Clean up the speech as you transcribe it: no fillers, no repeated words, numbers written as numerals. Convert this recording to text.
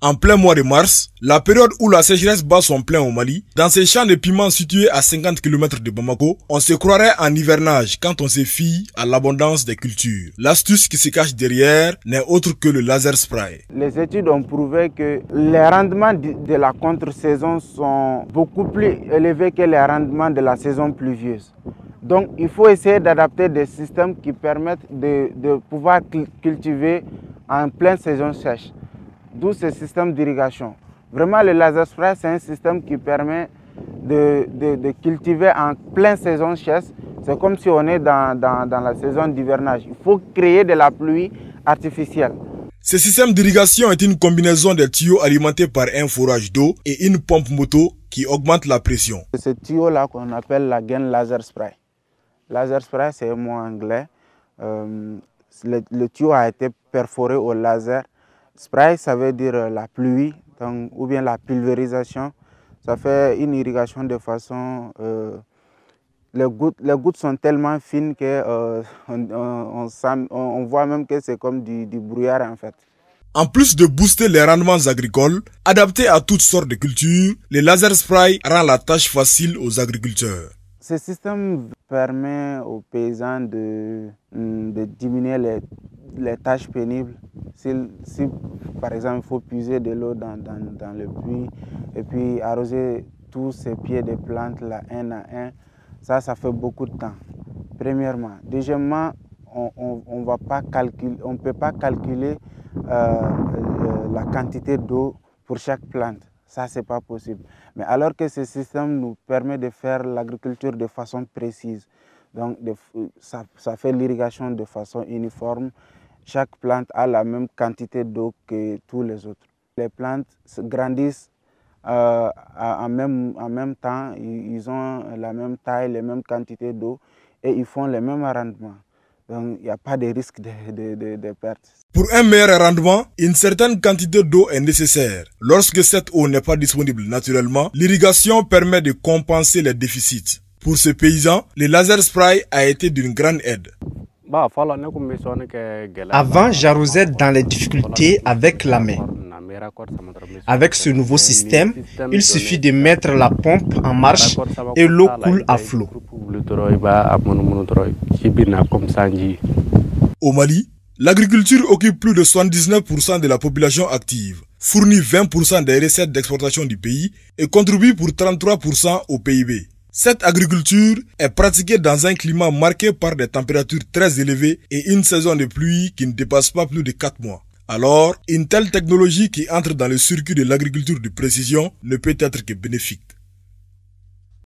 En plein mois de mars, la période où la sécheresse bat son plein au Mali, dans ces champs de piments situés à 50 km de Bamako, on se croirait en hivernage quand on se fie à l'abondance des cultures. L'astuce qui se cache derrière n'est autre que le laser spray. Les études ont prouvé que les rendements de la contre-saison sont beaucoup plus élevés que les rendements de la saison pluvieuse. Donc il faut essayer d'adapter des systèmes qui permettent de pouvoir cultiver en pleine saison sèche. D'où ce système d'irrigation. Vraiment, le laser spray, c'est un système qui permet de cultiver en pleine saison sèche. C'est comme si on est dans la saison d'hivernage. Il faut créer de la pluie artificielle. Ce système d'irrigation est une combinaison de tuyaux alimentés par un forage d'eau et une pompe moto qui augmente la pression. Ce tuyau-là qu'on appelle la gaine laser spray. Laser spray, c'est un mot anglais. Le tuyau a été perforé au laser. Spray, ça veut dire la pluie, donc, ou bien la pulvérisation. Ça fait une irrigation de façon... les gouttes sont tellement fines qu'on on voit même que c'est comme du brouillard en fait. En plus de booster les rendements agricoles, adaptés à toutes sortes de cultures, le laser spray rend la tâche facile aux agriculteurs. Ce système permet aux paysans de diminuer les tâches pénibles. Si par exemple il faut puiser de l'eau dans le puits et puis arroser tous ces pieds de plantes là un à un, ça fait beaucoup de temps, premièrement. Deuxièmement, on ne peut pas calculer la quantité d'eau pour chaque plante. Ça, ce n'est pas possible. Mais alors que ce système nous permet de faire l'agriculture de façon précise, donc ça fait l'irrigation de façon uniforme. Chaque plante a la même quantité d'eau que tous les autres. Les plantes grandissent en même temps, ils ont la même taille, les mêmes quantités d'eau et ils font les mêmes rendements. Donc il n'y a pas de risque de perte. Pour un meilleur rendement, une certaine quantité d'eau est nécessaire. Lorsque cette eau n'est pas disponible naturellement, l'irrigation permet de compenser les déficits. Pour ce paysan, le laser spray a été d'une grande aide. Avant, j'arrosais dans les difficultés avec la main. Avec ce nouveau système, il suffit de mettre la pompe en marche et l'eau coule à flot. Au Mali, l'agriculture occupe plus de 79% de la population active, fournit 20% des recettes d'exportation du pays et contribue pour 33% au PIB. Cette agriculture est pratiquée dans un climat marqué par des températures très élevées et une saison de pluie qui ne dépasse pas plus de 4 mois. Alors, une telle technologie qui entre dans le circuit de l'agriculture de précision ne peut être que bénéfique.